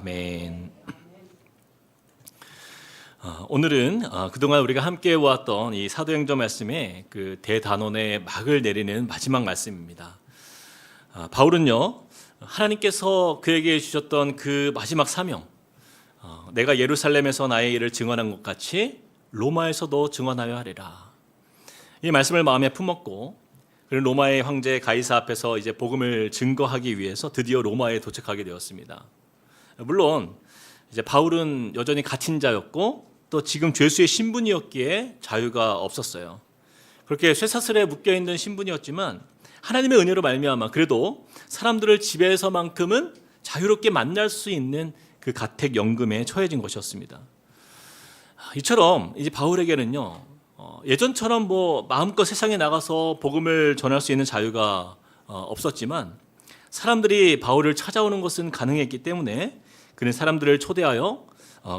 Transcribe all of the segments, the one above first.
아멘. 오늘은 그동안 우리가 함께 보았던 이 사도행전 말씀의 그 대단원의 막을 내리는 마지막 말씀입니다. 바울은요, 하나님께서 그에게 주셨던 그 마지막 사명, 내가 예루살렘에서 나의 일을 증언한 것 같이 로마에서도 증언하여 하리라. 이 말씀을 마음에 품었고, 그리고 로마의 황제 가이사 앞에서 이제 복음을 증거하기 위해서 드디어 로마에 도착하게 되었습니다. 물론 이제 바울은 여전히 갇힌 자였고 또 지금 죄수의 신분이었기에 자유가 없었어요. 그렇게 쇠사슬에 묶여 있는 신분이었지만 하나님의 은혜로 말미암아 그래도 사람들을 집에서만큼은 자유롭게 만날 수 있는 그 가택연금에 처해진 것이었습니다. 이처럼 이제 바울에게는요, 예전처럼 마음껏 세상에 나가서 복음을 전할 수 있는 자유가 없었지만 사람들이 바울을 찾아오는 것은 가능했기 때문에 그는 사람들을 초대하여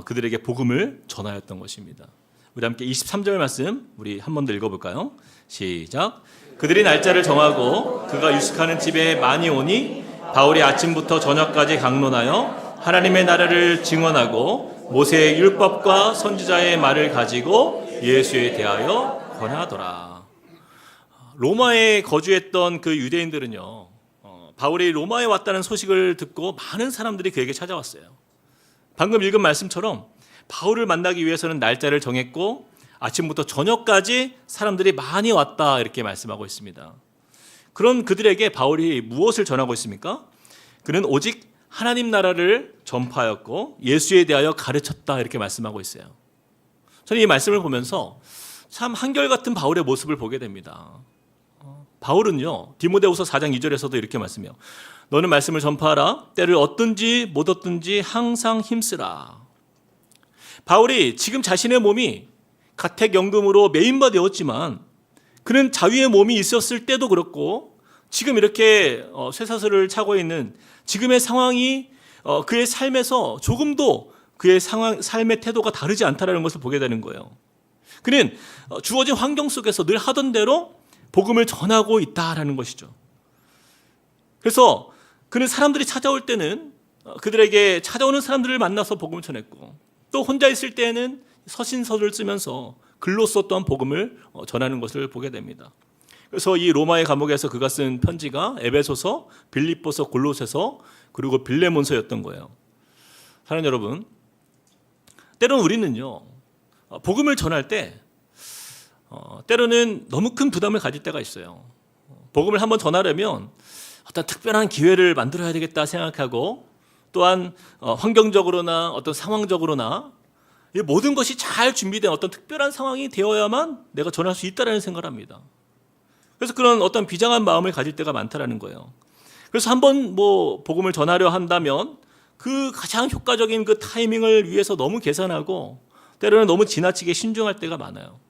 그들에게 복음을 전하였던 것입니다. 우리 함께 23절 말씀 우리 한 번 더 읽어볼까요? 시작. 그들이 날짜를 정하고 그가 유숙하는 집에 많이 오니 바울이 아침부터 저녁까지 강론하여 하나님의 나라를 증언하고 모세의 율법과 선지자의 말을 가지고 예수에 대하여 권하더라. 로마에 거주했던 그 유대인들은요, 바울이 로마에 왔다는 소식을 듣고 많은 사람들이 그에게 찾아왔어요. 방금 읽은 말씀처럼 바울을 만나기 위해서는 날짜를 정했고 아침부터 저녁까지 사람들이 많이 왔다 이렇게 말씀하고 있습니다. 그런 그들에게 바울이 무엇을 전하고 있습니까? 그는 오직 하나님 나라를 전파하였고 예수에 대하여 가르쳤다 이렇게 말씀하고 있어요. 저는 이 말씀을 보면서 참 한결같은 바울의 모습을 보게 됩니다. 바울은요, 디모데후서 4장 2절에서도 이렇게 말씀해요. 너는 말씀을 전파하라. 때를 얻든지 못 얻든지 항상 힘쓰라. 바울이 지금 자신의 몸이 가택연금으로 매인바 되었지만 그는 자유의 몸이 있었을 때도 그렇고 지금 이렇게 쇠사슬을 차고 있는 지금의 상황이 그의 삶에서 조금도 그의 삶의 태도가 다르지 않다는 것을 보게 되는 거예요. 그는 주어진 환경 속에서 늘 하던 대로 복음을 전하고 있다라는 것이죠. 그래서 그는 사람들이 찾아올 때는 그들에게 찾아오는 사람들을 만나서 복음을 전했고 또 혼자 있을 때는 서신서를 쓰면서 글로써 또한 복음을 전하는 것을 보게 됩니다. 그래서 이 로마의 감옥에서 그가 쓴 편지가 에베소서, 빌립보서, 골로새서 그리고 빌레몬서였던 거예요. 사랑하는 여러분, 때로는 우리는요, 복음을 전할 때 때로는 너무 큰 부담을 가질 때가 있어요. 복음을 한번 전하려면 어떤 특별한 기회를 만들어야 되겠다 생각하고 또한 환경적으로나 어떤 상황적으로나 이 모든 것이 잘 준비된 어떤 특별한 상황이 되어야만 내가 전할 수 있다라는 생각을 합니다. 그래서 그런 어떤 비장한 마음을 가질 때가 많다라는 거예요. 그래서 한번 복음을 전하려 한다면 그 가장 효과적인 그 타이밍을 위해서 너무 계산하고 때로는 너무 지나치게 신중할 때가 많아요.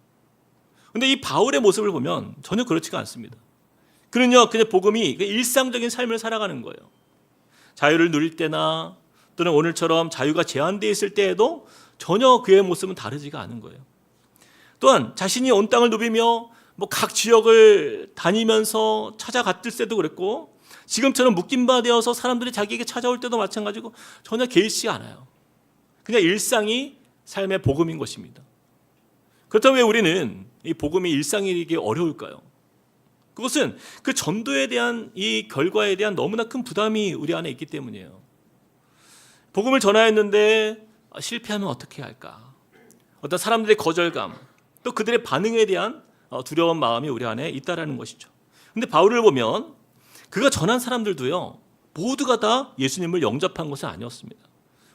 그런데 이 바울의 모습을 보면 전혀 그렇지가 않습니다. 그는요, 그냥 복음이 일상적인 삶을 살아가는 거예요. 자유를 누릴 때나 또는 오늘처럼 자유가 제한되어 있을 때에도 전혀 그의 모습은 다르지가 않은 거예요. 또한 자신이 온 땅을 누비며 각 지역을 다니면서 찾아갔을 때도 그랬고 지금처럼 묶임바 되어서 사람들이 자기에게 찾아올 때도 마찬가지고 전혀 개의치 않아요. 그냥 일상이 삶의 복음인 것입니다. 그렇다면 왜 우리는 이 복음이 일상이기 어려울까요? 그것은 그 전도에 대한 이 결과에 대한 너무나 큰 부담이 우리 안에 있기 때문이에요. 복음을 전하였는데 실패하면 어떻게 할까? 어떤 사람들의 거절감, 또 그들의 반응에 대한 두려운 마음이 우리 안에 있다라는 것이죠. 근데 바울을 보면 그가 전한 사람들도요, 모두가 다 예수님을 영접한 것은 아니었습니다.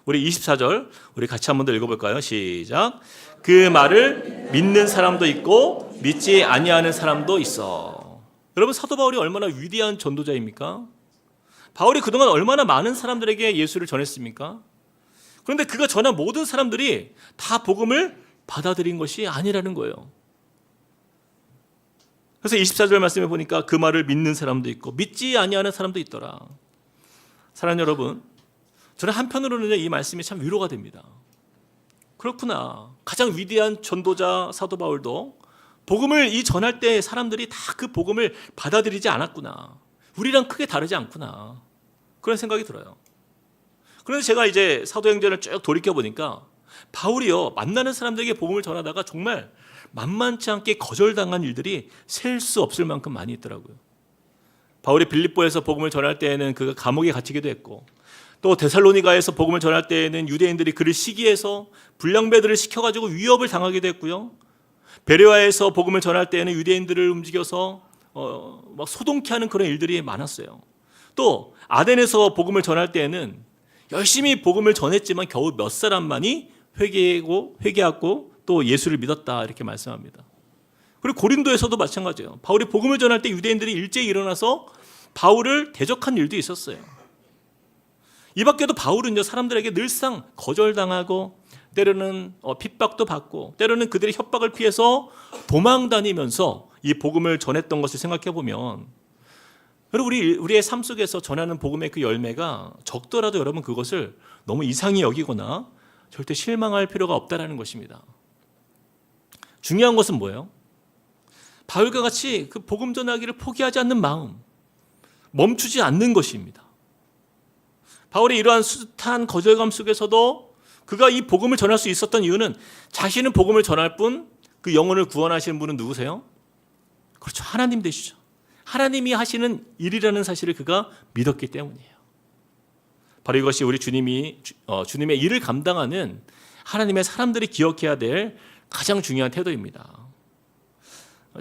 우리 24절 우리 같이 한번 더 읽어볼까요? 시작. 그 말을 믿는 사람도 있고 믿지 아니하는 사람도 있어. 여러분, 사도 바울이 얼마나 위대한 전도자입니까? 바울이 그동안 얼마나 많은 사람들에게 예수를 전했습니까? 그런데 그가 전한 모든 사람들이 다 복음을 받아들인 것이 아니라는 거예요. 그래서 24절 말씀에 보니까 그 말을 믿는 사람도 있고 믿지 아니하는 사람도 있더라. 사랑하는 여러분, 저는 한편으로는 이 말씀이 참 위로가 됩니다. 그렇구나. 가장 위대한 전도자 사도 바울도 복음을 전할 때 사람들이 다 그 복음을 받아들이지 않았구나. 우리랑 크게 다르지 않구나. 그런 생각이 들어요. 그런데 제가 이제 사도행전을 쭉 돌이켜 보니까 바울이요, 만나는 사람들에게 복음을 전하다가 정말 만만치 않게 거절당한 일들이 셀 수 없을 만큼 많이 있더라고요. 바울이 빌립보에서 복음을 전할 때에는 그가 감옥에 갇히기도 했고, 또 데살로니가에서 복음을 전할 때에는 유대인들이 그를 시기해서 불량배들을 시켜가지고 위협을 당하기도 했고요. 베레아에서 복음을 전할 때에는 유대인들을 움직여서 막 소동케 하는 그런 일들이 많았어요. 또 아덴에서 복음을 전할 때에는 열심히 복음을 전했지만 겨우 몇 사람만이 회개하고 또 예수를 믿었다, 이렇게 말씀합니다. 그리고 고린도에서도 마찬가지예요. 바울이 복음을 전할 때 유대인들이 일제히 일어나서 바울을 대적한 일도 있었어요. 이 밖에도 바울은요, 사람들에게 늘상 거절당하고 때로는 핍박도 받고 때로는 그들의 협박을 피해서 도망 다니면서 이 복음을 전했던 것을 생각해 보면, 여러분, 우리의 삶 속에서 전하는 복음의 그 열매가 적더라도 여러분 그것을 너무 이상히 여기거나 절대 실망할 필요가 없다라는 것입니다. 중요한 것은 뭐예요? 바울과 같이 그 복음 전하기를 포기하지 않는 마음, 멈추지 않는 것입니다. 바울이 이러한 숱한 거절감 속에서도 그가 이 복음을 전할 수 있었던 이유는 자신은 복음을 전할 뿐 그 영혼을 구원하시는 분은 누구세요? 그렇죠, 하나님 되시죠. 하나님이 하시는 일이라는 사실을 그가 믿었기 때문이에요. 바로 이것이 우리 주님의 일을 감당하는 하나님의 사람들이 기억해야 될 가장 중요한 태도입니다.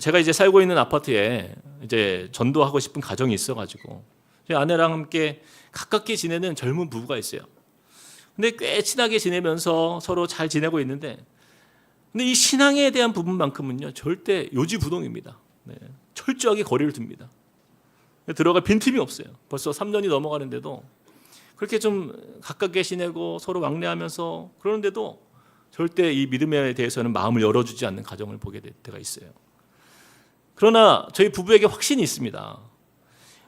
제가 이제 살고 있는 아파트에 이제 전도하고 싶은 가정이 있어가지고 제 아내랑 함께 가깝게 지내는 젊은 부부가 있어요. 근데 꽤 친하게 지내면서 서로 잘 지내고 있는데, 근데 이 신앙에 대한 부분만큼은요 절대 요지부동입니다. 네, 철저하게 거리를 둡니다. 들어갈 빈틈이 없어요. 벌써 3년이 넘어가는데도 그렇게 좀 가깝게 지내고 서로 왕래하면서 그러는데도 절대 이 믿음에 대해서는 마음을 열어주지 않는 가정을 보게 될 때가 있어요. 그러나 저희 부부에게 확신이 있습니다.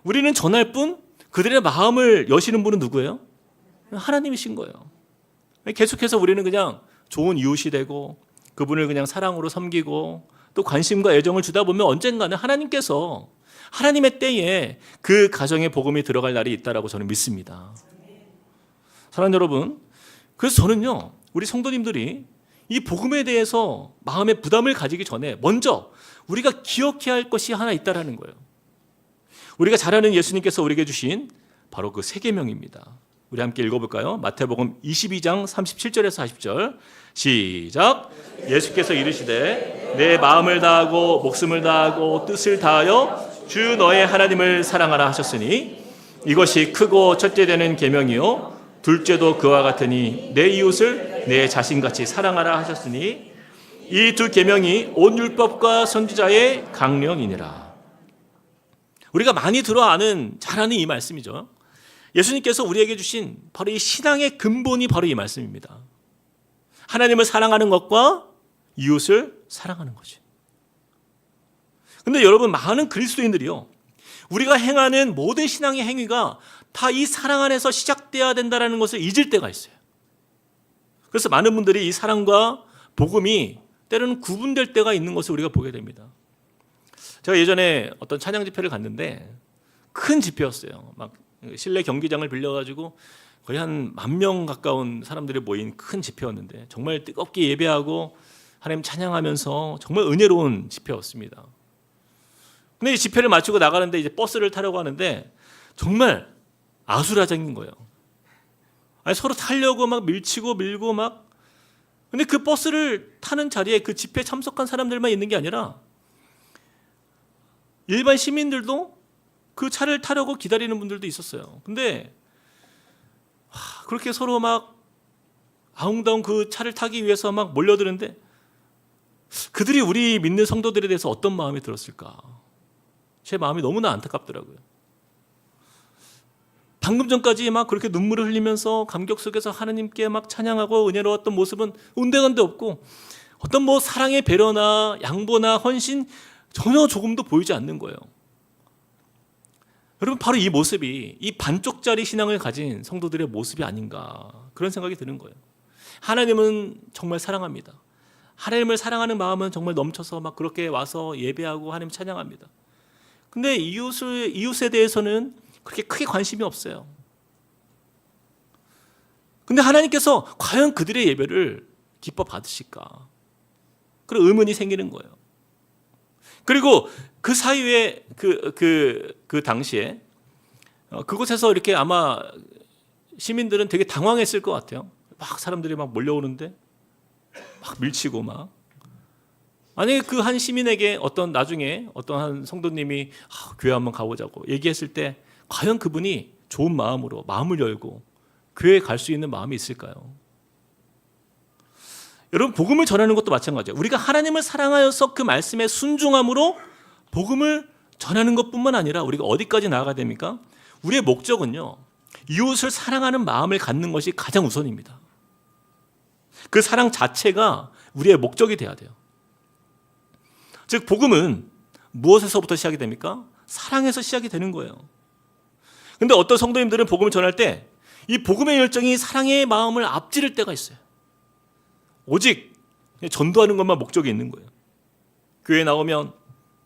우리는 전할 뿐 그들의 마음을 여시는 분은 누구예요? 하나님이신 거예요. 계속해서 우리는 그냥 좋은 이웃이 되고 그분을 그냥 사랑으로 섬기고 또 관심과 애정을 주다 보면 언젠가는 하나님께서 하나님의 때에 그 가정에 복음이 들어갈 날이 있다라고 저는 믿습니다. 사랑하는 여러분, 그래서 저는요, 우리 성도님들이 이 복음에 대해서 마음의 부담을 가지기 전에 먼저 우리가 기억해야 할 것이 하나 있다라는 거예요. 우리가 잘 아는 예수님께서 우리에게 주신 바로 그 세 계명입니다. 우리 함께 읽어볼까요? 마태복음 22장 37절에서 40절 시작. 예수께서 이르시되 내 마음을 다하고 목숨을 다하고 뜻을 다하여 주 너의 하나님을 사랑하라 하셨으니 이것이 크고 첫째 되는 계명이요 둘째도 그와 같으니 내 이웃을 내 자신같이 사랑하라 하셨으니 이 두 계명이 온 율법과 선지자의 강령이니라. 우리가 많이 잘 아는 이 말씀이죠. 예수님께서 우리에게 주신 바로 이 신앙의 근본이 바로 이 말씀입니다. 하나님을 사랑하는 것과 이웃을 사랑하는 거죠. 근데 여러분, 많은 그리스도인들이요, 우리가 행하는 모든 신앙의 행위가 다 이 사랑 안에서 시작돼야 된다는 것을 잊을 때가 있어요. 그래서 많은 분들이 이 사랑과 복음이 때로는 구분될 때가 있는 것을 우리가 보게 됩니다. 제가 예전에 어떤 찬양 집회를 갔는데 큰 집회였어요. 막 실내 경기장을 빌려가지고 거의 한 10,000명 가까운 사람들이 모인 큰 집회였는데 정말 뜨겁게 예배하고 하나님 찬양하면서 정말 은혜로운 집회였습니다. 근데 이 집회를 마치고 나가는데 이제 버스를 타려고 하는데 정말 아수라장인 거예요. 아니, 서로 타려고 막 밀치고 밀고 막. 근데 그 버스를 타는 자리에 그 집회에 참석한 사람들만 있는 게 아니라 일반 시민들도 그 차를 타려고 기다리는 분들도 있었어요. 근데 그렇게 서로 막 아웅다웅 그 차를 타기 위해서 막 몰려드는데 그들이 우리 믿는 성도들에 대해서 어떤 마음이 들었을까? 제 마음이 너무나 안타깝더라고요. 방금 전까지 막 그렇게 눈물을 흘리면서 감격 속에서 하나님께 막 찬양하고 은혜로웠던 모습은 온데간데 없고 어떤 뭐 사랑의 배려나 양보나 헌신 전혀 조금도 보이지 않는 거예요. 여러분, 바로 이 모습이 이 반쪽짜리 신앙을 가진 성도들의 모습이 아닌가 그런 생각이 드는 거예요. 하나님은 정말 사랑합니다. 하나님을 사랑하는 마음은 정말 넘쳐서 막 그렇게 와서 예배하고 하나님 찬양합니다. 근데 이웃에 대해서는 그렇게 크게 관심이 없어요. 근데 하나님께서 과연 그들의 예배를 기뻐 받으실까? 그런 의문이 생기는 거예요. 그리고 그 사이에 그 당시에 그곳에서 이렇게 아마 시민들은 되게 당황했을 것 같아요. 막 사람들이 막 몰려오는데 막 밀치고 막. 아니 그 한 시민에게 나중에 어떤 한 성도님이 교회 한번 가보자고 얘기했을 때 과연 그분이 좋은 마음으로 마음을 열고 교회에 갈 수 있는 마음이 있을까요? 여러분 복음을 전하는 것도 마찬가지예요. 우리가 하나님을 사랑하여서 그 말씀에 순종함으로 복음을 전하는 것뿐만 아니라 우리가 어디까지 나아가야 됩니까? 우리의 목적은요. 이웃을 사랑하는 마음을 갖는 것이 가장 우선입니다. 그 사랑 자체가 우리의 목적이 돼야 돼요. 즉 복음은 무엇에서부터 시작이 됩니까? 사랑에서 시작이 되는 거예요. 근데 어떤 성도님들은 복음을 전할 때 이 복음의 열정이 사랑의 마음을 앞지를 때가 있어요. 오직 전도하는 것만 목적이 있는 거예요. 교회에 나오면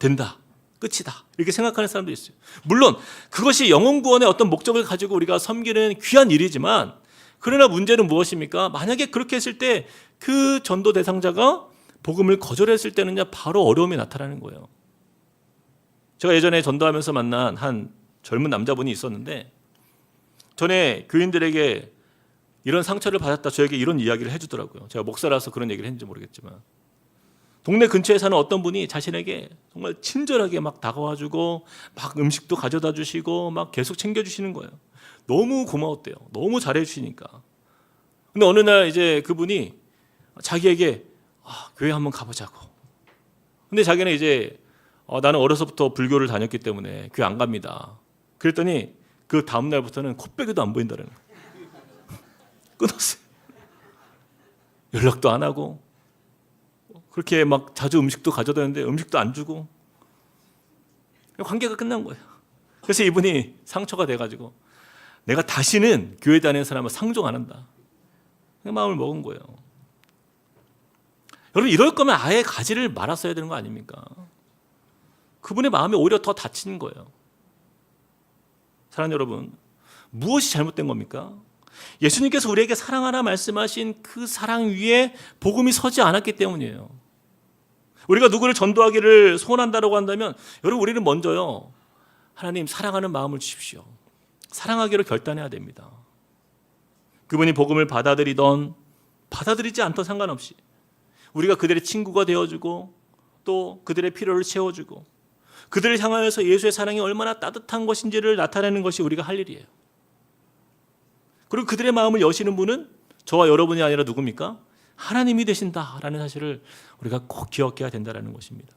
된다, 끝이다 이렇게 생각하는 사람도 있어요. 물론 그것이 영혼 구원의 어떤 목적을 가지고 우리가 섬기는 귀한 일이지만 그러나 문제는 무엇입니까? 만약에 그렇게 했을 때 그 전도 대상자가 복음을 거절했을 때는요 바로 어려움이 나타나는 거예요. 제가 예전에 전도하면서 만난 한 젊은 남자분이 있었는데 전에 교인들에게 이런 상처를 받았다 저에게 이런 이야기를 해주더라고요. 제가 목사라서 그런 얘기를 했는지 모르겠지만 동네 근처에 사는 어떤 분이 자신에게 정말 친절하게 막 다가와주고 막 음식도 가져다 주시고 막 계속 챙겨주시는 거예요. 너무 고마웠대요. 너무 잘해주시니까. 근데 어느 날 이제 그분이 자기에게 교회 한번 가보자고. 근데 자기는 이제 나는 어려서부터 불교를 다녔기 때문에 교회 안 갑니다. 그랬더니 그 다음 날부터는 코빼기도 안 보인다는 거예요. 끊었어요. 연락도 안 하고 그렇게 막 자주 음식도 가져다 줬는데 음식도 안 주고 관계가 끝난 거예요. 그래서 이분이 상처가 돼가지고 내가 다시는 교회 다니는 사람을 상종 안 한다. 그 마음을 먹은 거예요. 여러분 이럴 거면 아예 가지를 말았어야 되는 거 아닙니까? 그분의 마음이 오히려 더 다치는 거예요. 사랑하는 여러분, 무엇이 잘못된 겁니까? 예수님께서 우리에게 사랑하라 말씀하신 그 사랑 위에 복음이 서지 않았기 때문이에요. 우리가 누구를 전도하기를 소원한다고 한다면 여러분 우리는 먼저요. 하나님 사랑하는 마음을 주십시오. 사랑하기로 결단해야 됩니다. 그분이 복음을 받아들이던 받아들이지 않던 상관없이 우리가 그들의 친구가 되어주고 또 그들의 필요를 채워주고 그들을 향하여서 예수의 사랑이 얼마나 따뜻한 것인지를 나타내는 것이 우리가 할 일이에요. 그리고 그들의 마음을 여시는 분은 저와 여러분이 아니라 누굽니까? 하나님이 되신다라는 사실을 우리가 꼭 기억해야 된다는 것입니다.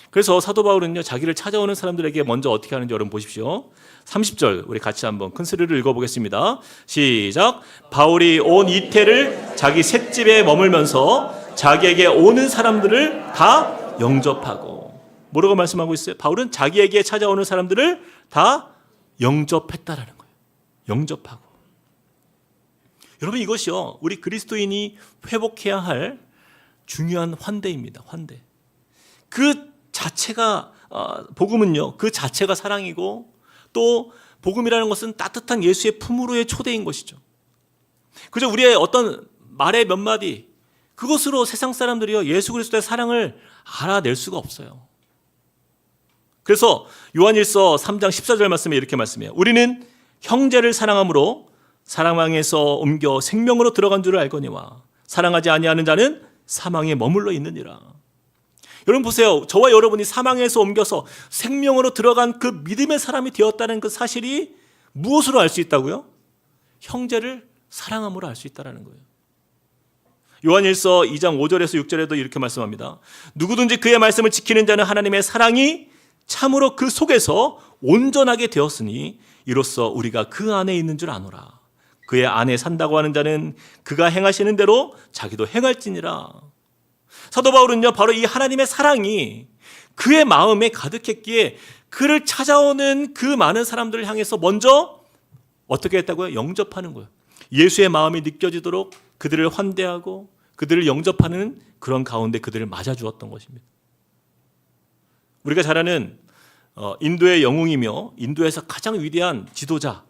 그래서 사도 바울은요 자기를 찾아오는 사람들에게 먼저 어떻게 하는지 여러분 보십시오. 30절 우리 같이 한번 큰 소리를 읽어보겠습니다. 시작. 바울이 온 이태를 자기 셋집에 머물면서 자기에게 오는 사람들을 다 영접하고. 뭐라고 말씀하고 있어요? 바울은 자기에게 찾아오는 사람들을 다 영접했다라는 거예요. 영접하고. 여러분 이것이요 우리 그리스도인이 회복해야 할 중요한 환대입니다. 환대. 그 자체가 복음은요 그 자체가 사랑이고 또 복음이라는 것은 따뜻한 예수의 품으로의 초대인 것이죠. 그저 우리의 어떤 말의 몇 마디 그것으로 세상 사람들이요 예수 그리스도의 사랑을 알아낼 수가 없어요. 그래서 요한일서 3장 14절 말씀에 이렇게 말씀해요. 우리는 형제를 사랑함으로 사망에서 옮겨 생명으로 들어간 줄을 알거니와 사랑하지 아니하는 자는 사망에 머물러 있느니라. 여러분 보세요. 저와 여러분이 사망에서 옮겨서 생명으로 들어간 그 믿음의 사람이 되었다는 그 사실이 무엇으로 알 수 있다고요? 형제를 사랑함으로 알 수 있다는 거예요. 요한일서 2장 5절에서 6절에도 이렇게 말씀합니다. 누구든지 그의 말씀을 지키는 자는 하나님의 사랑이 참으로 그 속에서 온전하게 되었으니 이로써 우리가 그 안에 있는 줄 아노라. 그의 안에 산다고 하는 자는 그가 행하시는 대로 자기도 행할지니라. 사도 바울은요 바로 이 하나님의 사랑이 그의 마음에 가득했기에 그를 찾아오는 그 많은 사람들을 향해서 먼저 어떻게 했다고요? 영접하는 거예요. 예수의 마음이 느껴지도록 그들을 환대하고 그들을 영접하는 그런 가운데 그들을 맞아주었던 것입니다. 우리가 잘 아는 인도의 영웅이며 인도에서 가장 위대한 지도자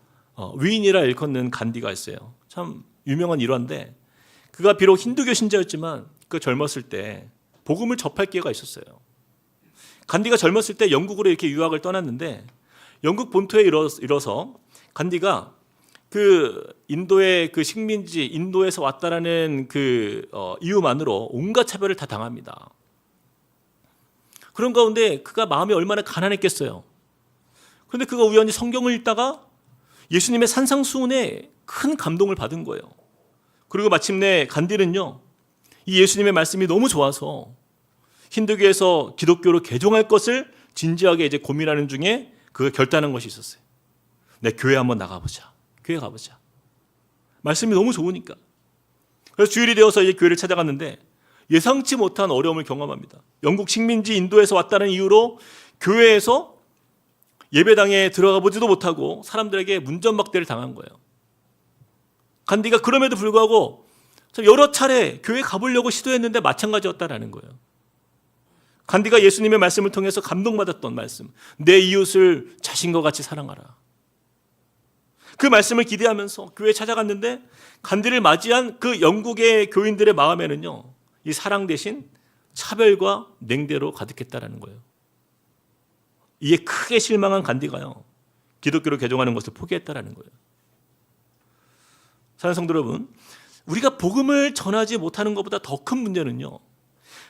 위인이라 일컫는 간디가 있어요. 참 유명한 일화인데 그가 비록 힌두교 신자였지만 그 젊었을 때 복음을 접할 기회가 있었어요. 간디가 젊었을 때 영국으로 이렇게 유학을 떠났는데 영국 본토에 이뤄서 간디가 그 인도의 그 식민지, 인도에서 왔다라는 그 이유만으로 온갖 차별을 다 당합니다. 그런 가운데 그가 마음이 얼마나 가난했겠어요. 그런데 그가 우연히 성경을 읽다가 예수님의 산상수훈에 큰 감동을 받은 거예요. 그리고 마침내 간디는요, 이 예수님의 말씀이 너무 좋아서 힌두교에서 기독교로 개종할 것을 진지하게 이제 고민하는 중에 그가 결단한 것이 있었어요. 내 교회 한번 나가보자. 교회 가보자. 말씀이 너무 좋으니까. 그래서 주일이 되어서 이제 교회를 찾아갔는데 예상치 못한 어려움을 경험합니다. 영국 식민지 인도에서 왔다는 이유로 교회에서 예배당에 들어가 보지도 못하고 사람들에게 문전박대를 당한 거예요. 간디가 그럼에도 불구하고 여러 차례 교회 가보려고 시도했는데 마찬가지였다라는 거예요. 간디가 예수님의 말씀을 통해서 감동받았던 말씀, 내 이웃을 자신과 같이 사랑하라. 그 말씀을 기대하면서 교회에 찾아갔는데 간디를 맞이한 그 영국의 교인들의 마음에는요, 이 사랑 대신 차별과 냉대로 가득했다라는 거예요. 이에 크게 실망한 간디가요, 기독교로 개종하는 것을 포기했다라는 거예요. 사랑하는 성도 여러분, 우리가 복음을 전하지 못하는 것보다 더 큰 문제는요,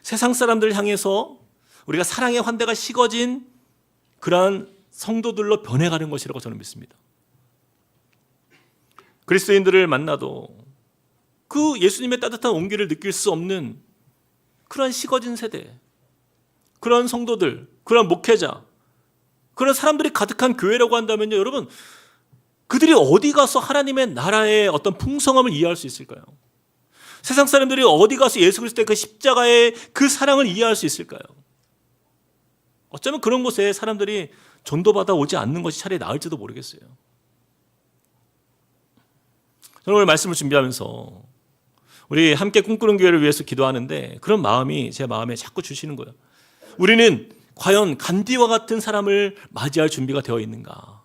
세상 사람들을 향해서 우리가 사랑의 환대가 식어진 그러한 성도들로 변해가는 것이라고 저는 믿습니다. 그리스도인들을 만나도 그 예수님의 따뜻한 온기를 느낄 수 없는 그런 식어진 세대, 그런 성도들, 그런 목회자, 그런 사람들이 가득한 교회라고 한다면요, 여러분, 그들이 어디 가서 하나님의 나라의 어떤 풍성함을 이해할 수 있을까요? 세상 사람들이 어디 가서 예수 그리스도의 그 십자가의 그 사랑을 이해할 수 있을까요? 어쩌면 그런 곳에 사람들이 전도받아 오지 않는 것이 차라리 나을지도 모르겠어요. 저는 오늘 말씀을 준비하면서 우리 함께 꿈꾸는 교회를 위해서 기도하는데 그런 마음이 제 마음에 자꾸 주시는 거예요. 우리는 과연 간디와 같은 사람을 맞이할 준비가 되어 있는가?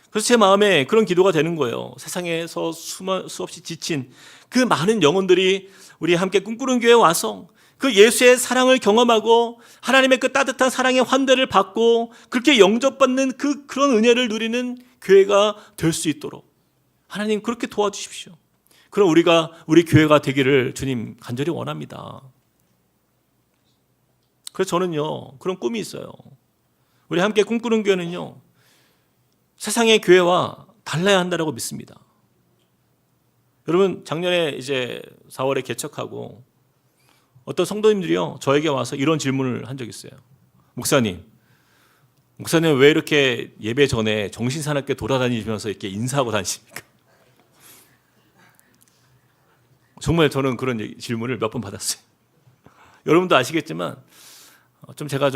그래서 제 마음에 그런 기도가 되는 거예요. 세상에서 수없이 지친 그 많은 영혼들이 우리 함께 꿈꾸는 교회에 와서 그 예수의 사랑을 경험하고 하나님의 그 따뜻한 사랑의 환대를 받고 그렇게 영접받는 그런 은혜를 누리는 교회가 될 수 있도록 하나님 그렇게 도와주십시오. 그럼 우리 교회가 되기를 주님 간절히 원합니다. 그래서 저는요, 그런 꿈이 있어요. 우리 함께 꿈꾸는 교회는요, 세상의 교회와 달라야 한다고 믿습니다. 여러분, 작년에 이제 4월에 개척하고 어떤 성도님들이요, 저에게 와서 이런 질문을 한 적이 있어요. 목사님 왜 이렇게 예배 전에 정신사납게 돌아다니면서 이렇게 인사하고 다니십니까? 정말 저는 그런 질문을 몇 번 받았어요. 여러분도 아시겠지만 제가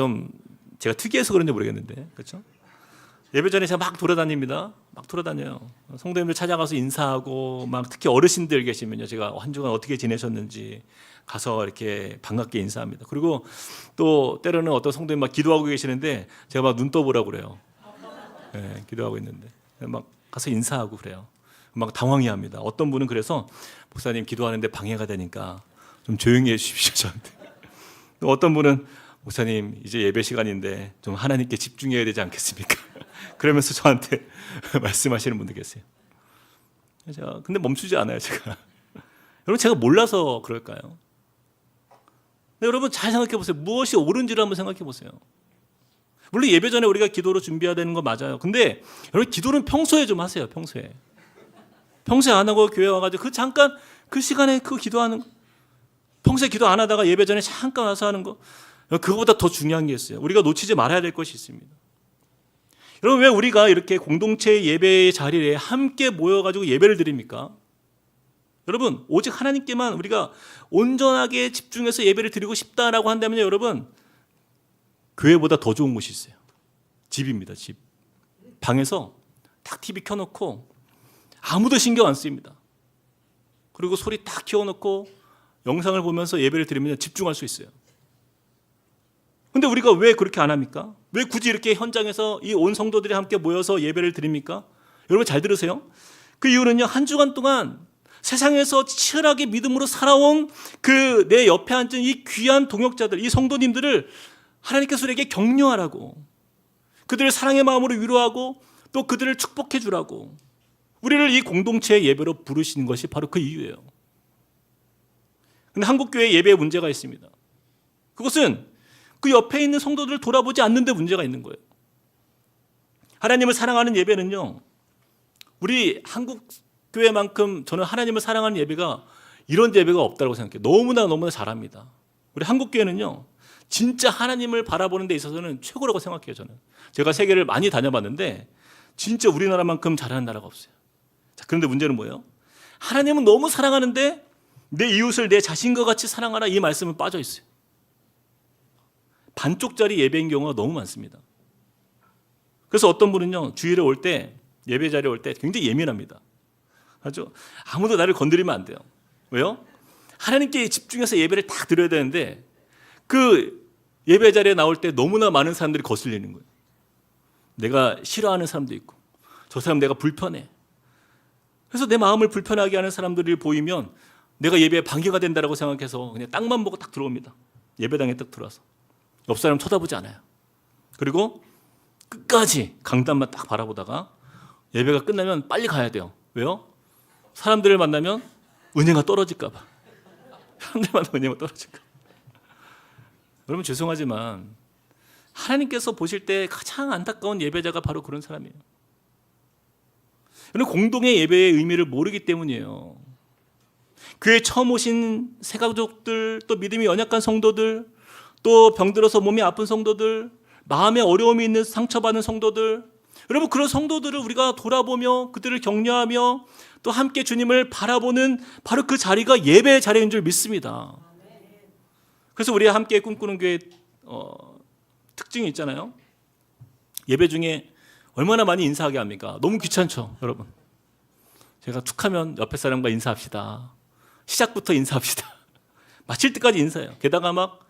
특이해서 그런지 모르겠는데, 그렇죠? 예배 전에 제가 막 돌아다닙니다. 막 돌아다녀요. 성도님들 찾아가서 인사하고, 막 특히 어르신들 계시면요, 제가 한 주간 어떻게 지내셨는지 가서 이렇게 반갑게 인사합니다. 그리고 또 때로는 어떤 성도님 막 기도하고 계시는데 제가 막 눈 떠보라고 그래요. 네, 기도하고 있는데 막 가서 인사하고 그래요. 막 당황해합니다. 어떤 분은 그래서 목사님 기도하는데 방해가 되니까 좀 조용히 해주십시오, 저한테. 또 어떤 분은 목사님 이제 예배 시간인데 좀 하나님께 집중해야 되지 않겠습니까? 그러면서 저한테 말씀하시는 분들 계세요. 근데 멈추지 않아요, 제가. 여러분, 제가 몰라서 그럴까요? 근데 여러분 잘 생각해 보세요. 무엇이 옳은지를 한번 생각해 보세요. 물론 예배 전에 우리가 기도로 준비해야 되는 거 맞아요. 근데 여러분, 기도는 평소에 좀 하세요. 평소에 안 하고 교회 와가지고 잠깐 그 시간에 기도하는 거, 평소에 기도 안 하다가 예배 전에 잠깐 와서 하는 거, 그거보다 더 중요한 게 있어요. 우리가 놓치지 말아야 될 것이 있습니다. 여러분, 왜 우리가 이렇게 공동체 예배의 자리에 함께 모여가지고 예배를 드립니까? 여러분, 오직 하나님께만 우리가 온전하게 집중해서 예배를 드리고 싶다라고 한다면 여러분, 교회보다 더 좋은 곳이 있어요. 집입니다, 집. 방에서 딱 TV 켜놓고 아무도 신경 안 쓰입니다. 그리고 소리 딱 키워놓고 영상을 보면서 예배를 드리면 집중할 수 있어요. 근데 우리가 왜 그렇게 안 합니까? 왜 굳이 이렇게 현장에서 이 온 성도들이 함께 모여서 예배를 드립니까? 여러분 잘 들으세요. 그 이유는요, 한 주간 동안 세상에서 치열하게 믿음으로 살아온 그 내 옆에 앉은 이 귀한 동역자들, 이 성도님들을 하나님께서 우리에게 격려하라고, 그들을 사랑의 마음으로 위로하고 또 그들을 축복해 주라고 우리를 이 공동체의 예배로 부르시는 것이 바로 그 이유예요. 그런데 한국교회 예배에 문제가 있습니다. 그것은 그 옆에 있는 성도들을 돌아보지 않는데 문제가 있는 거예요. 하나님을 사랑하는 예배는요, 우리 한국교회만큼 저는 하나님을 사랑하는 예배가 이런 예배가 없다고 생각해요. 너무나 잘합니다. 우리 한국교회는요, 진짜 하나님을 바라보는 데 있어서는 최고라고 생각해요. 저는 제가 세계를 많이 다녀봤는데 진짜 우리나라만큼 잘하는 나라가 없어요. 자, 그런데 문제는 뭐예요? 하나님은 너무 사랑하는데 내 이웃을 내 자신과 같이 사랑하라, 이 말씀은 빠져 있어요. 반쪽짜리 예배인 경우가 너무 많습니다. 그래서 어떤 분은요, 주일에 올 때, 예배 자리에 올 때 굉장히 예민합니다. 아주 아무도 나를 건드리면 안 돼요. 왜요? 하나님께 집중해서 예배를 다 드려야 되는데 그 예배 자리에 나올 때 너무나 많은 사람들이 거슬리는 거예요. 내가 싫어하는 사람도 있고, 저 사람 내가 불편해. 그래서 내 마음을 불편하게 하는 사람들이 보이면 내가 예배에 방해가 된다고 생각해서 그냥 땅만 보고 딱 들어옵니다. 예배당에 딱 들어와서 옆 사람 쳐다보지 않아요. 그리고 끝까지 강단만 딱 바라보다가 예배가 끝나면 빨리 가야 돼요. 왜요? 사람들을 만나면 은혜가 떨어질까 봐. 사람들 만나면 은혜가 떨어질까 봐. 여러분, 죄송하지만 하나님께서 보실 때 가장 안타까운 예배자가 바로 그런 사람이에요. 여러분, 공동의 예배의 의미를 모르기 때문이에요. 교회에 처음 오신 새가족들, 또 믿음이 연약한 성도들, 또 병들어서 몸이 아픈 성도들, 마음에 어려움이 있는 상처받은 성도들, 여러분, 그런 성도들을 우리가 돌아보며 그들을 격려하며 또 함께 주님을 바라보는 바로 그 자리가 예배의 자리인 줄 믿습니다. 그래서 우리가 함께 꿈꾸는 교회 특징이 있잖아요. 예배 중에 얼마나 많이 인사하게 합니까? 너무 귀찮죠, 여러분. 제가 툭하면 옆에 사람과 인사합시다. 시작부터 인사합시다. 마칠 때까지 인사해요. 게다가 막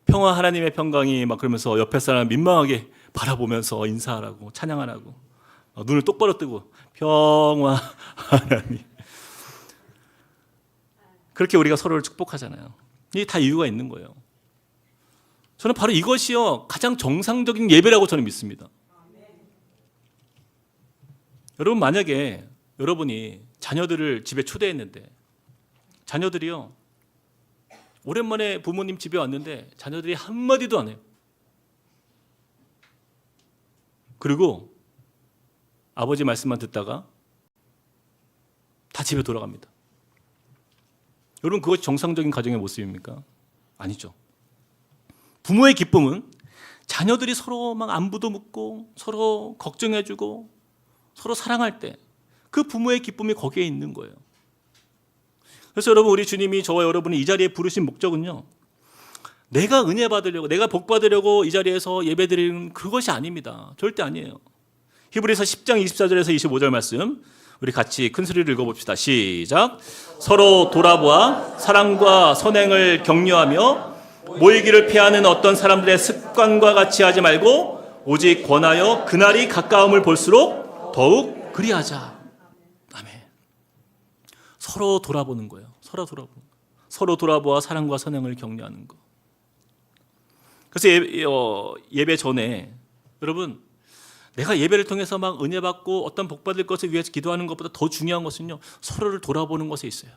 평화, 하나님의 평강이 막 그러면서 옆에 사람 민망하게 바라보면서 인사하라고, 찬양하라고, 눈을 똑바로 뜨고 평화 하나님, 그렇게 우리가 서로를 축복하잖아요. 이게 다 이유가 있는 거예요. 저는 바로 이것이요, 가장 정상적인 예배라고 저는 믿습니다. 여러분, 만약에 여러분이 자녀들을 집에 초대했는데 자녀들이요, 오랜만에 부모님 집에 왔는데 자녀들이 한마디도 안 해요. 그리고 아버지 말씀만 듣다가 다 집에 돌아갑니다. 여러분, 그것이 정상적인 가정의 모습입니까? 아니죠. 부모의 기쁨은 자녀들이 서로 막 안부도 묻고 서로 걱정해주고 서로 사랑할 때 그 부모의 기쁨이 거기에 있는 거예요. 그래서 여러분, 우리 주님이 저와 여러분을 이 자리에 부르신 목적은요, 내가 은혜 받으려고, 내가 복 받으려고 이 자리에서 예배드리는 그것이 아닙니다. 절대 아니에요. 히브리서 10장 24절에서 25절 말씀 우리 같이 큰 소리를 읽어봅시다. 시작. 서로 돌아보아 사랑과 선행을 격려하며 모이기를 피하는 어떤 사람들의 습관과 같이 하지 말고 오직 권하여 그날이 가까움을 볼수록 더욱 그리하자. 아멘. 서로 돌아보는 거예요. 서로 돌아보아 사랑과 선행을 격려하는 거. 그래서 예배 전에 여러분, 내가 예배를 통해서 막 은혜 받고 어떤 복 받을 것을 위해서 기도하는 것보다 더 중요한 것은요, 서로를 돌아보는 것에 있어요.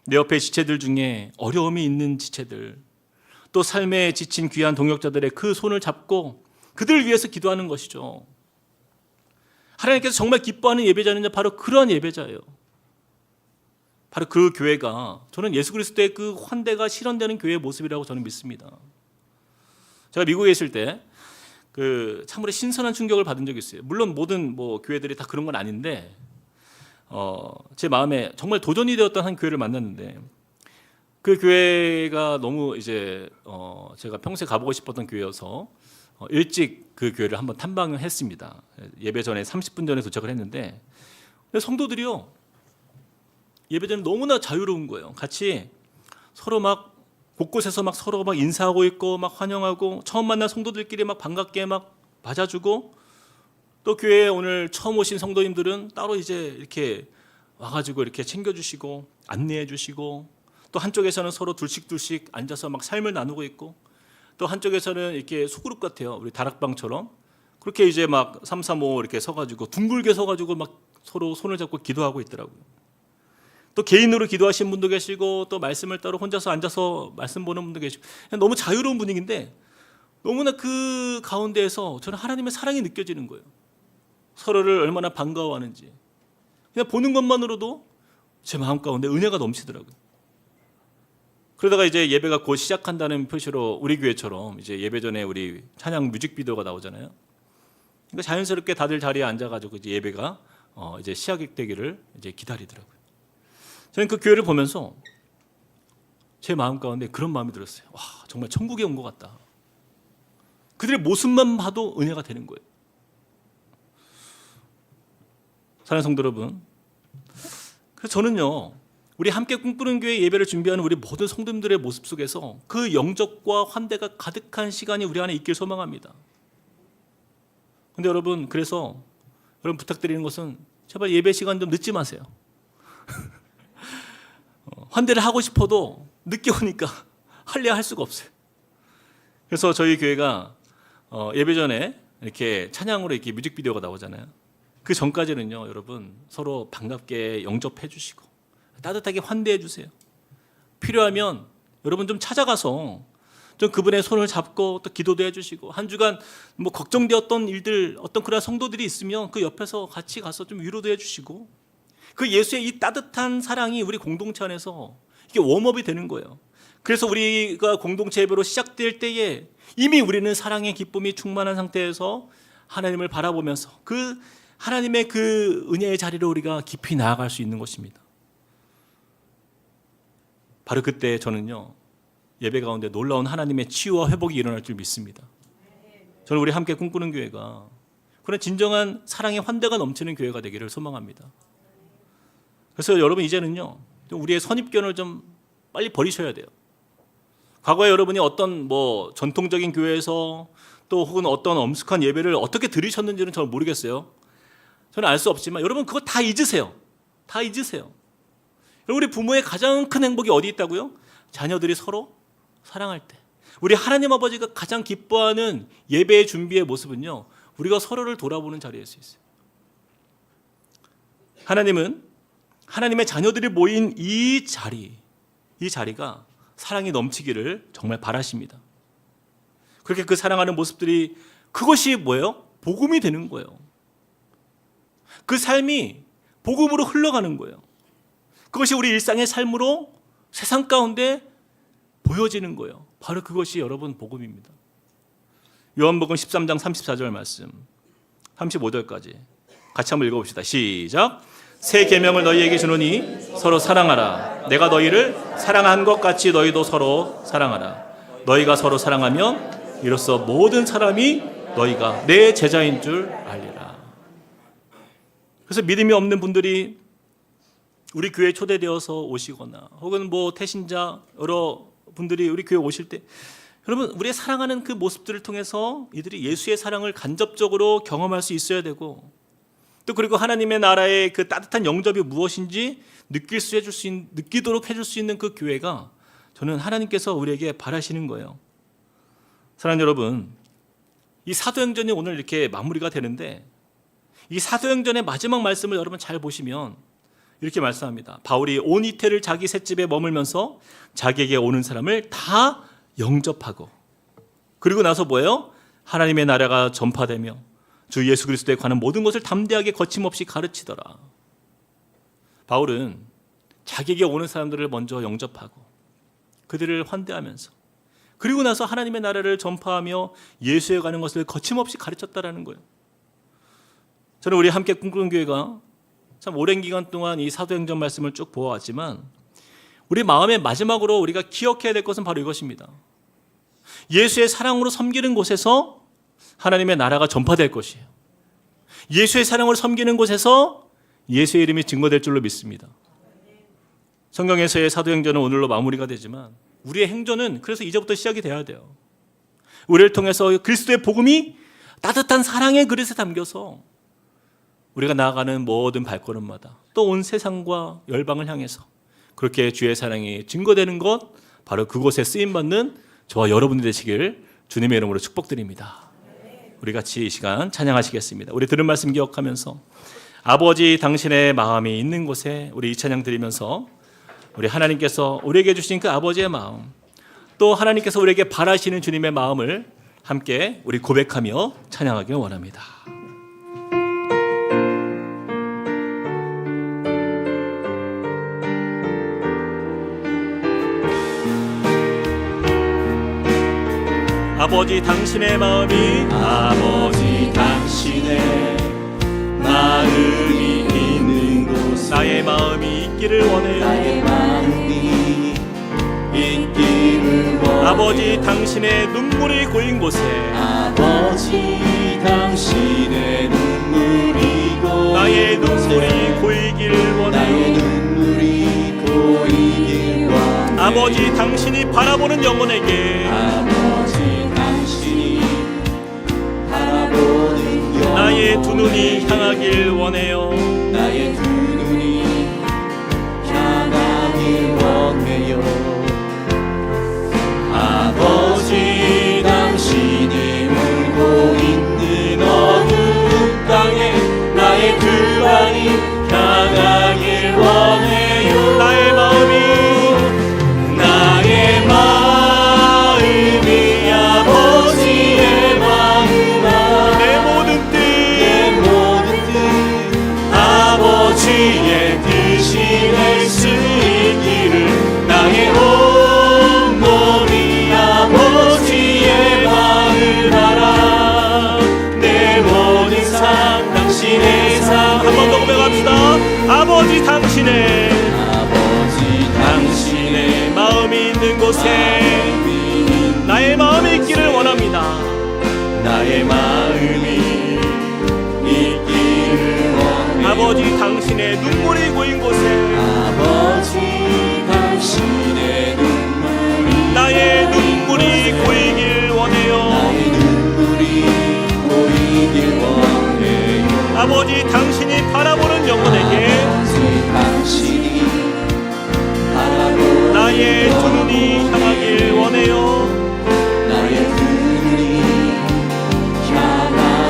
내 옆에 지체들 중에 어려움이 있는 지체들, 또 삶에 지친 귀한 동역자들의 그 손을 잡고 그들을 위해서 기도하는 것이죠. 하나님께서 정말 기뻐하는 예배자는 바로 그런 예배자예요. 바로 그 교회가, 저는 예수 그리스도의 그 환대가 실현되는 교회의 모습이라고 저는 믿습니다. 제가 미국에 있을 때 참으로 신선한 충격을 받은 적이 있어요. 물론 모든 교회들이 다 그런 건 아닌데 제 마음에 정말 도전이 되었던 한 교회를 만났는데, 그 교회가 너무 이제 제가 평소에 가보고 싶었던 교회여서 일찍 그 교회를 한번 탐방을 했습니다. 예배 전에 30분 전에 도착을 했는데, 성도들이요, 예배 전에 너무나 자유로운 거예요. 같이 서로 막 곳곳에서 막 서로 막 인사하고 있고 막 환영하고 처음 만난 성도들끼리 막 반갑게 막 맞아주고, 또 교회에 오늘 처음 오신 성도님들은 따로 이제 이렇게 와가지고 이렇게 챙겨주시고 안내해주시고, 또 한쪽에서는 서로 둘씩 앉아서 막 삶을 나누고 있고, 또 한쪽에서는 이렇게 소그룹 같아요. 우리 다락방처럼 그렇게 이제 막 3, 3, 5 이렇게 서가지고 둥글게 서가지고 막 서로 손을 잡고 기도하고 있더라고요. 또 개인으로 기도하시는 분도 계시고, 또 말씀을 따로 혼자서 앉아서 말씀 보는 분도 계시고, 너무 자유로운 분위기인데 너무나 그 가운데에서 저는 하나님의 사랑이 느껴지는 거예요. 서로를 얼마나 반가워하는지 그냥 보는 것만으로도 제 마음 가운데 은혜가 넘치더라고요. 그러다가 이제 예배가 곧 시작한다는 표시로 우리 교회처럼 이제 예배 전에 우리 찬양 뮤직비디오가 나오잖아요. 그러니까 자연스럽게 다들 자리에 앉아가지고 이제 예배가 이제 시작되기를 이제 기다리더라고요. 저는 그 교회를 보면서 제 마음 가운데 그런 마음이 들었어요. 와, 정말 천국에 온 것 같다. 그들의 모습만 봐도 은혜가 되는 거예요. 사랑하는 성도 여러분, 그래서 저는요, 우리 함께 꿈꾸는 교회 예배를 준비하는 우리 모든 성도님들의 모습 속에서 그 영접과 환대가 가득한 시간이 우리 안에 있길 소망합니다. 근데 여러분, 그래서 여러분 부탁드리는 것은 제발 예배 시간 좀 늦지 마세요. 환대를 하고 싶어도 늦게 오니까 할래야 할 수가 없어요. 그래서 저희 교회가 예배 전에 이렇게 찬양으로 이렇게 뮤직비디오가 나오잖아요. 그 전까지는요, 여러분 서로 반갑게 영접해 주시고 따뜻하게 환대해 주세요. 필요하면 여러분 좀 찾아가서 좀 그분의 손을 잡고 또 기도도 해주시고, 한 주간 뭐 걱정되었던 일들, 어떤 그런 성도들이 있으면 그 옆에서 같이 가서 좀 위로도 해주시고, 그 예수의 이 따뜻한 사랑이 우리 공동체 안에서 이게 웜업이 되는 거예요. 그래서 우리가 공동체 예배로 시작될 때에 이미 우리는 사랑의 기쁨이 충만한 상태에서 하나님을 바라보면서 그 하나님의 그 은혜의 자리로 우리가 깊이 나아갈 수 있는 것입니다. 바로 그때 저는요, 예배 가운데 놀라운 하나님의 치유와 회복이 일어날 줄 믿습니다. 저는 우리 함께 꿈꾸는 교회가 그런 진정한 사랑의 환대가 넘치는 교회가 되기를 소망합니다. 그래서 여러분, 이제는요, 우리의 선입견을 좀 빨리 버리셔야 돼요. 과거에 여러분이 어떤 뭐 전통적인 교회에서 또 혹은 어떤 엄숙한 예배를 어떻게 들으셨는지는 저는 모르겠어요. 저는 알 수 없지만 여러분 그거 다 잊으세요. 다 잊으세요. 우리 부모의 가장 큰 행복이 어디 있다고요? 자녀들이 서로 사랑할 때. 우리 하나님 아버지가 가장 기뻐하는 예배의 준비의 모습은요, 우리가 서로를 돌아보는 자리일 수 있어요. 하나님은 하나님의 자녀들이 모인 이 자리가 사랑이 넘치기를 정말 바라십니다. 그렇게 그 사랑하는 모습들이, 그것이 뭐예요? 복음이 되는 거예요. 그 삶이 복음으로 흘러가는 거예요. 그것이 우리 일상의 삶으로 세상 가운데 보여지는 거예요. 바로 그것이 여러분 복음입니다. 요한복음 13장 34절 말씀 35절까지 같이 한번 읽어봅시다. 시작. 새 계명을 너희에게 주노니 서로 사랑하라. 내가 너희를 사랑한 것 같이 너희도 서로 사랑하라. 너희가 서로 사랑하면 이로써 모든 사람이 너희가 내 제자인 줄 알리라. 그래서 믿음이 없는 분들이 우리 교회에 초대되어서 오시거나 혹은 뭐 태신자 여러 분들이 우리 교회에 오실 때, 여러분 우리의 사랑하는 그 모습들을 통해서 이들이 예수의 사랑을 간접적으로 경험할 수 있어야 되고, 또 그리고 하나님의 나라의 그 따뜻한 영접이 무엇인지 느끼도록 해줄 수 있는 그 교회가 저는 하나님께서 우리에게 바라시는 거예요. 사랑하는 여러분, 이 사도행전이 오늘 이렇게 마무리가 되는데, 이 사도행전의 마지막 말씀을 여러분 잘 보시면 이렇게 말씀합니다. 바울이 온 이태를 자기 셋집에 머물면서 자기에게 오는 사람을 다 영접하고, 그리고 나서 뭐예요? 하나님의 나라가 전파되며 주 예수 그리스도에 관한 모든 것을 담대하게 거침없이 가르치더라. 바울은 자기에게 오는 사람들을 먼저 영접하고 그들을 환대하면서, 그리고 나서 하나님의 나라를 전파하며 예수에 관한 것을 거침없이 가르쳤다라는 거예요. 저는 우리 함께 꿈꾸는 교회가 참 오랜 기간 동안 이 사도행전 말씀을 쭉 보아왔지만, 우리 마음의 마지막으로 우리가 기억해야 될 것은 바로 이것입니다. 예수의 사랑으로 섬기는 곳에서 하나님의 나라가 전파될 것이에요. 예수의 사랑으로 섬기는 곳에서 예수의 이름이 증거될 줄로 믿습니다. 성경에서의 사도행전은 오늘로 마무리가 되지만, 우리의 행전은 그래서 이제부터 시작이 돼야 돼요. 우리를 통해서 그리스도의 복음이 따뜻한 사랑의 그릇에 담겨서 우리가 나아가는 모든 발걸음마다 또 온 세상과 열방을 향해서 그렇게 주의 사랑이 증거되는 것, 바로 그곳에 쓰임받는 저와 여러분들 되시길 주님의 이름으로 축복드립니다. 우리 같이 이 시간 찬양하시겠습니다. 우리 들은 말씀 기억하면서 아버지 당신의 마음이 있는 곳에 우리 이 찬양 드리면서 우리 하나님께서 우리에게 주신 그 아버지의 마음, 또 하나님께서 우리에게 바라시는 주님의 마음을 함께 우리 고백하며 찬양하길 원합니다. 아버지 당신의 마음이 있는 곳에 나의 마음이 있기를 원해요. 아버지 당신의 눈물이 고인 곳에 나의 눈물이 고이기를 원해요. 아버지 당신이 바라보는 영혼에게 나의 두 눈이 향하길 원해요. 아버지 당신이 물고 있는 어느 땅에 나의 두 발이 향하길 원해요. 나의 마음이 아버지의 마음아, 내 모든 뜻 아버지의 뜻이 될 수 있기를 나의 온 몸이 아버지의 마음을 알아. 내 모든 삶 당신의 삶. 한 번 더 고백합시다. 아버지 당신의 마음이 있는 곳에 나의 마음이 있기를 원합니다. 나의 마음이 있기를 원해. 아버지 당신의 눈물이 고인 곳에 나의 눈물이 고이길 원해요. 아버지 당신이 바라보는 영혼에게 나의 두 눈이 향하길 원해요.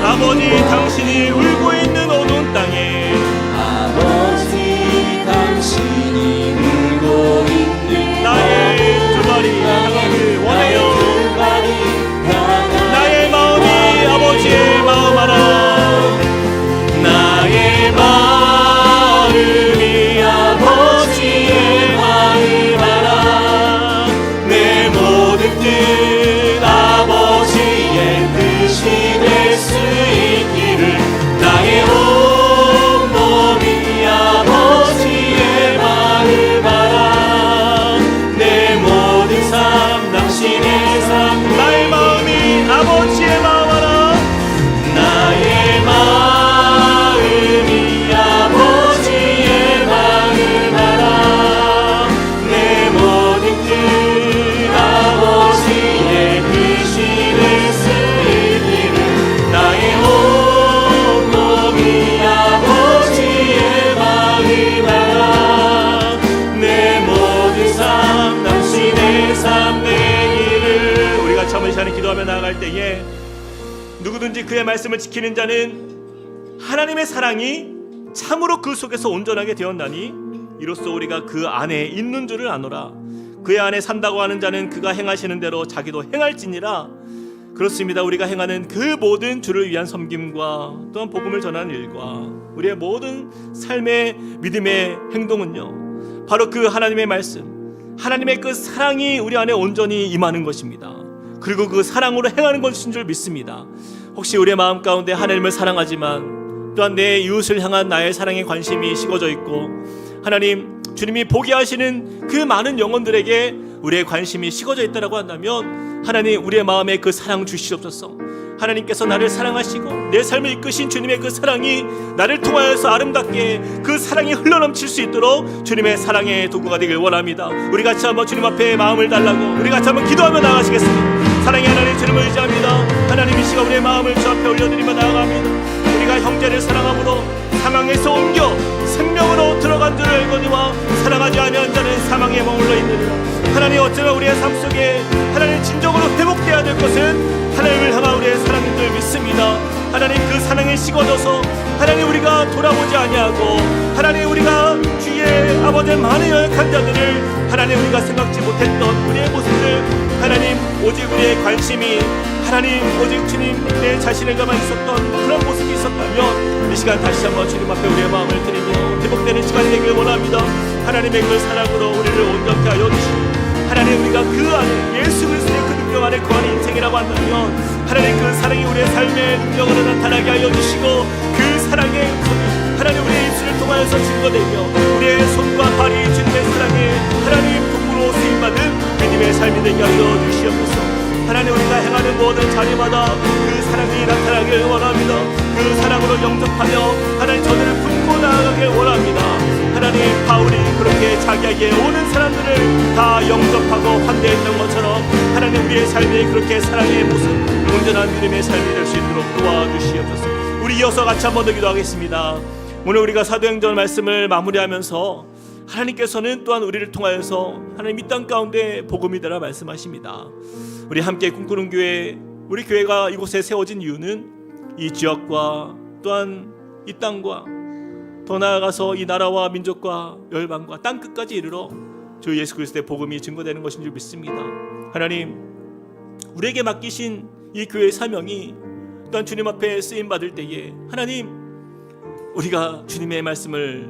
아버지 당신이 울고 있는 어두운 땅에 나의 두 발이 향하길 원해요. 나의 마음이 아버지의 마음 알아. 나의 마음이 아버지의 마음 알아. 내 모든 뜻 아버지의 뜻이 될 수 있기를 나의 온 몸이 아버지의 마음 알아. 내 모든 삶 당신의 삶. 나의 마음이 아버지의 마음 알아. 나의 마음이 아버지의 마음 알아. 내 모든 뜻 아버지의 뜻이 될 수 있기를 나의 온 몸이 아버지의 마음 알아. 내 모든 삶 당신의 삶 되기를. 우리가 참 이 시간에 기도하며 나아갈 때에 누구든지 그의 말씀을 지키는 자는 하나님의 사랑이 참으로 그 속에서 온전하게 되었나니 이로써 우리가 그 안에 있는 줄을 아노라. 그의 안에 산다고 하는 자는 그가 행하시는 대로 자기도 행할지니라. 그렇습니다. 우리가 행하는 그 모든 주를 위한 섬김과 또한 복음을 전하는 일과 우리의 모든 삶의 믿음의 행동은요, 바로 그 하나님의 말씀, 하나님의 그 사랑이 우리 안에 온전히 임하는 것입니다. 그리고 그 사랑으로 행하는 것인 줄 믿습니다. 혹시 우리의 마음 가운데 하나님을 사랑하지만 또한 내 이웃을 향한 나의 사랑에 관심이 식어져 있고, 하나님 주님이 보게 하시는 그 많은 영혼들에게 우리의 관심이 식어져 있다고 한다면 하나님 우리의 마음에 그 사랑 주시옵소서. 하나님께서 나를 사랑하시고 내 삶을 이끄신 주님의 그 사랑이 나를 통하여서 아름답게 그 사랑이 흘러넘칠 수 있도록 주님의 사랑의 도구가 되길 원합니다. 우리 같이 한번 주님 앞에 마음을 달라고 우리 같이 한번 기도하며 나아가시겠습니다. 사랑의 하나님 주님을 의지합니다. 하나님 이 시간 우리의 마음을 주 앞에 올려드리며 나아갑니다. 우리가 형제를 사랑함으로 사망에서 옮겨 생명으로 들어간 줄 알거니와 사랑하지 아니한 자는 사망에 머물러 있느니라. 하나님, 어쩌나 우리의 삶 속에 하나님 진정으로 회복되어야 될 것은 하나님을 향한 우리의 사랑인 줄 믿습니다. 하나님, 그 사랑에 식어져서 하나님 우리가 돌아보지 아니하고 하나님 우리가 주의 아버지의 많은 연약한 자들을 하나님 우리가 생각지 못했던 우리의 모습을 하나님 오직 우리의 관심이 하나님 오직 주님 내 자신에게만 있었던 그런 모습이 있었다면 이 시간 다시 한번 주님 앞에 우리의 마음을 드리며 회복되는 시간이 되길 원합니다. 하나님의 그 사랑으로 우리를 온전케 하여 주시고 하나님 우리가 그 안에 예수 그리스도의 그 능력 안에 거하는 인생이라고 한다면 하나님 그 사랑이 우리의 삶의 능력으로 나타나게 하여 주시고 그 사랑의 음성이 하나님 우리의 입술을 통하여서 증거되며 우리의 손과 발이 주님의 사랑에 하나님 도구로 쓰임받은 믿음의 삶이 되게 하여 주시옵소서. 하나님 우리가 행하는 모든 자리마다 그 사랑이 나타나길 원합니다. 그 사랑으로 영접하며 하나님 저들을 품고 나아가길 원합니다. 하나님 바울이 그렇게 자기에게 오는 사람들을 다 영접하고 환대했던 것처럼 하나님 우리의 삶이 그렇게 사랑의 모습 온전한 믿음의 삶이 될 수 있도록 도와주시옵소서. 우리 이어서 같이 한번 더 기도하겠습니다. 오늘 우리가 사도행전 말씀을 마무리하면서 하나님께서는 또한 우리를 통하여서 하나님 이 땅 가운데 복음이 되라 말씀하십니다. 우리 함께 꿈꾸는 교회, 우리 교회가 이곳에 세워진 이유는 이 지역과 또한 이 땅과 더 나아가서 이 나라와 민족과 열방과 땅 끝까지 이르러 주 예수 그리스도의 복음이 증거되는 것인 줄 믿습니다. 하나님, 우리에게 맡기신 이 교회의 사명이 또한 주님 앞에 쓰임 받을 때에 하나님 우리가 주님의 말씀을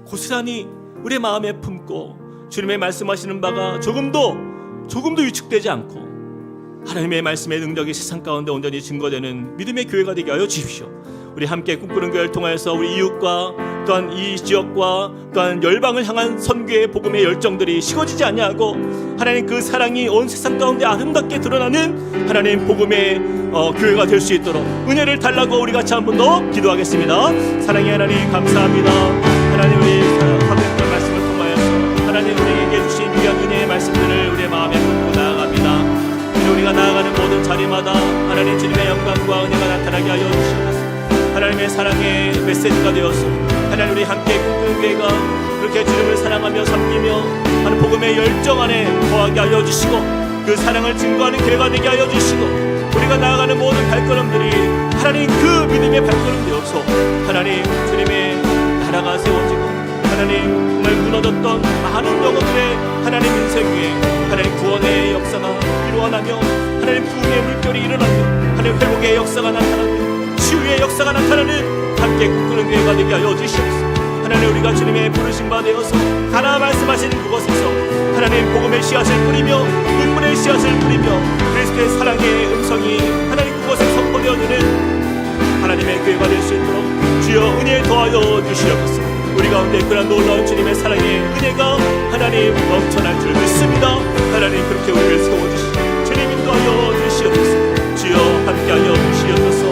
고스란히 우리의 마음에 품고 주님의 말씀하시는 바가 조금도 위축되지 않고 하나님의 말씀의 능력이 세상 가운데 온전히 증거되는 믿음의 교회가 되게 하여 주십시오. 우리 함께 꿈꾸는 교회를 통해서 우리 이웃과 또한 이 지역과 또한 열방을 향한 선교의 복음의 열정들이 식어지지 아니하고 하나님 그 사랑이 온 세상 가운데 아름답게 드러나는 하나님 복음의 교회가 될 수 있도록 은혜를 달라고 우리 같이 한 번 더 기도하겠습니다. 사랑의 하나님 감사합니다. 하나님 우리 사도행전 말씀을 통하여서 하나님 우리에게 주신 귀한 은혜의 말씀들을 우리의 마음에 품고 나아갑니다. 우리가 나아가는 모든 자리마다 하나님 주님의 영광과 은혜가 나타나게 하여 주시옵소서. 하나님의 사랑의 메시지가 되어서 하나님 우리 함께 꿈꾸는 교회가 그렇게 주님을 사랑하며 섬기며 하는 복음의 열정 안에 거하게 하여 주시고 그 사랑을 증거하는 교회가 되게 하여 주시고 우리가 나아가는 모든 발걸음들이 하나님 그 믿음의 발걸음 되어서 하나님 주님의 나라가 세워지고 하나님 정말 무너졌던 많은 영혼들의 하나님 인생 위에 하나님 구원의 역사가 일어나며 하나님 부흥의 물결이 일어나며 하나님 회복의 역사가 나타나며 치유의 역사가 나타나는 함께 꿈꾸는 교회가 되게 하여 주시옵소서. 하나님 우리가 주님의 부르신 바 되어서 가나 말씀하신 그곳에서 하나님 복음의 씨앗을 뿌리며 눈물의 씨앗을 뿌리며 그리스도의 사랑의 음성이 하나님 그곳에 선포되어지는 하나님의 교회가 될 수 있도록 주여 은혜 더하여 주시옵소서. 우리 가운데 그런 놀라운 주님의 사랑의 은혜가 하나님 넘쳐날 줄 믿습니다. 하나님 그렇게 우리를 세워주시고 주님 인도하여 주시옵소서. 주여 함께하여 주시옵소서.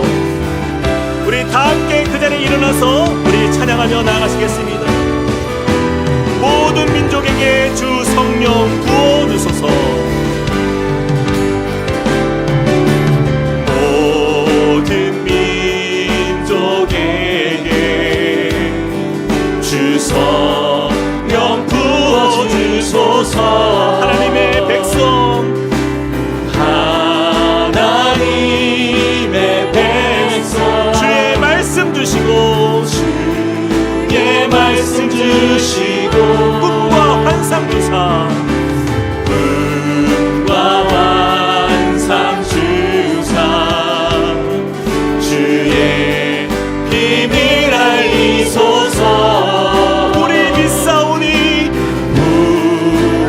우리 다 함께 그 자리에 일어나서 우리 찬양하며 나아가시겠습니다. 모든 민족에게 주 성령 부어주소서. 모든 민족에게 주 성령 부어주소서. 하나님의 백성 주시고 주의 말씀 주시고 꿈과 환상 주사 꿈과 환상 주사 주의 비밀 알리소서. 우리 믿사오니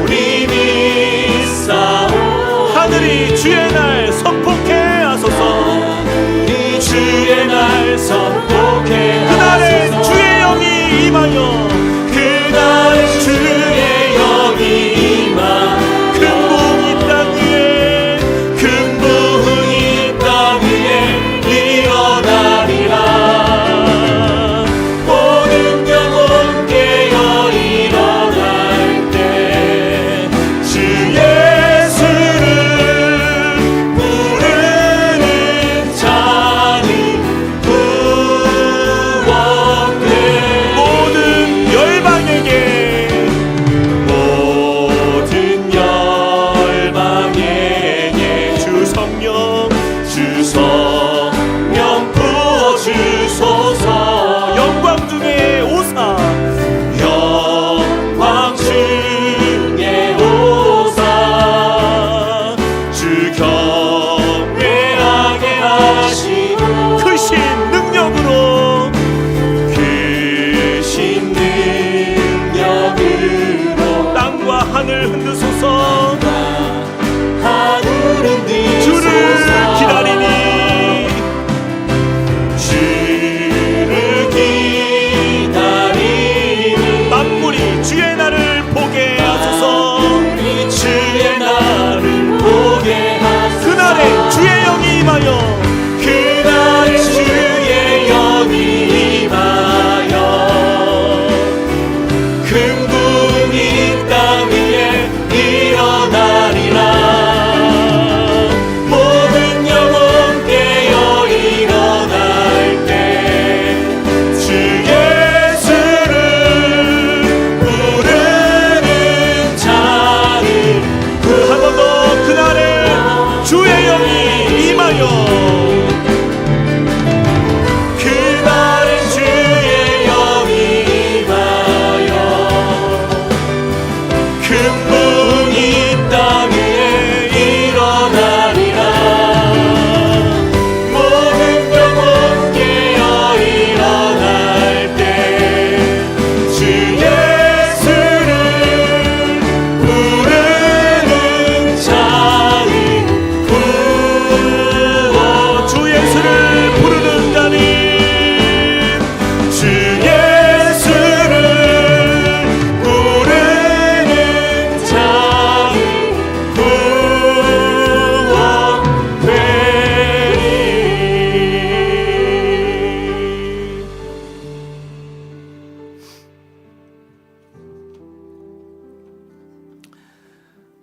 우리 믿사오. 하늘이 주의 날 선포케 하소서. 주의 날 선포케 그날에 주의 영이 임하여 그날에 주의 영이 임하 큰 부흥이 땅 위에 큰 부흥이 땅 위에 일어나리라. 모든 영혼 깨어 일어날 때 주 예수를 부르는 자 구원되리라.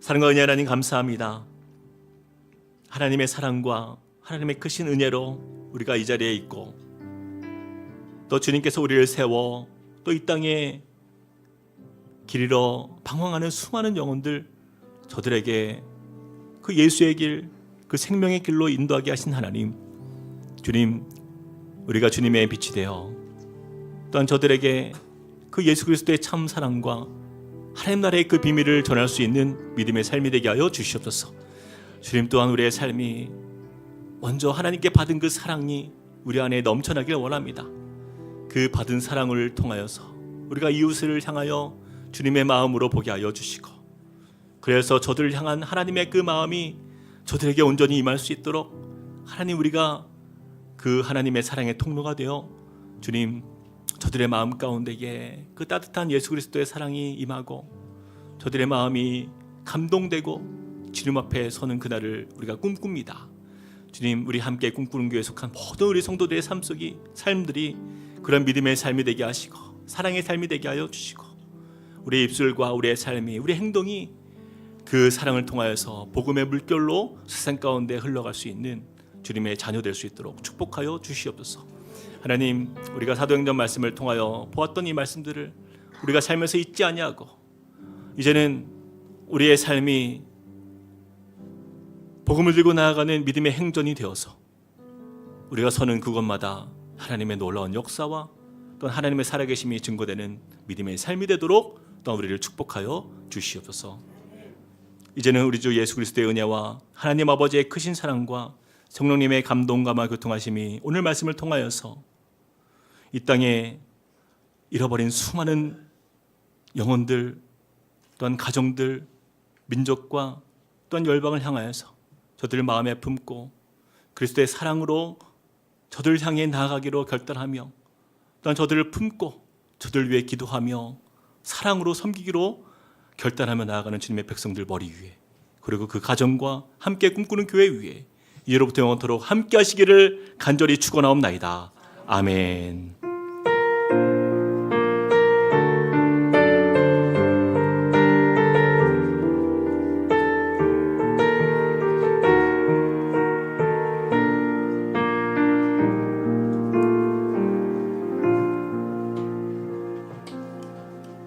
사랑과 은혜 하나님 감사합니다. 하나님의 사랑과 하나님의 크신 은혜로 우리가 이 자리에 있고, 또 주님께서 우리를 세워 또 이 땅에 길 잃어 방황하는 수많은 영혼들, 저들에게 그 예수의 길, 그 생명의 길로 인도하게 하신 하나님, 주님, 우리가 주님의 빛이 되어 또한 저들에게 그 예수 그리스도의 참 사랑과 하나님 나라의 그 비밀을 전할 수 있는 믿음의 삶이 되게 하여 주시옵소서. 주님 또한 우리의 삶이 먼저 하나님께 받은 그 사랑이 우리 안에 넘쳐나길 원합니다. 그 받은 사랑을 통하여서 우리가 이웃을 향하여 주님의 마음으로 보게 하여 주시고, 그래서 저들을 향한 하나님의 그 마음이 저들에게 온전히 임할 수 있도록 하나님, 우리가 그 하나님의 사랑의 통로가 되어 주님, 저들의 마음 가운데에 그 따뜻한 예수 그리스도의 사랑이 임하고 저들의 마음이 감동되고 주님 앞에 서는 그날을 우리가 꿈꿉니다. 주님, 우리 함께 꿈꾸는 교회에 속한 모든 우리 성도들의 삶들이 그런 믿음의 삶이 되게 하시고 사랑의 삶이 되게 하여 주시고, 우리의 입술과 우리의 삶이, 우리의 행동이 그 사랑을 통하여서 복음의 물결로 세상 가운데 흘러갈 수 있는 주님의 자녀 될 수 있도록 축복하여 주시옵소서. 하나님, 우리가 사도행전 말씀을 통하여 보았던 이 말씀들을 우리가 살면서 잊지 아니하고, 이제는 우리의 삶이 복음을 들고 나아가는 믿음의 행전이 되어서 우리가 서는 그곳마다 하나님의 놀라운 역사와 또 하나님의 살아계심이 증거되는 믿음의 삶이 되도록 또 우리를 축복하여 주시옵소서. 이제는 우리 주 예수 그리스도의 은혜와 하나님 아버지의 크신 사랑과 성령님의 감동감화 교통하심이 오늘 말씀을 통하여서 이 땅에 잃어버린 수많은 영혼들, 또한 가정들, 민족과 또한 열방을 향하여서 저들 마음에 품고 그리스도의 사랑으로 저들 향해 나아가기로 결단하며, 또한 저들을 품고 저들 위해 기도하며 사랑으로 섬기기로 결단하며 나아가는 주님의 백성들 머리 위에, 그리고 그 가정과 함께 꿈꾸는 교회 위에 이제로부터 영원토록 함께 하시기를 간절히 축원하옵나이다. 아멘.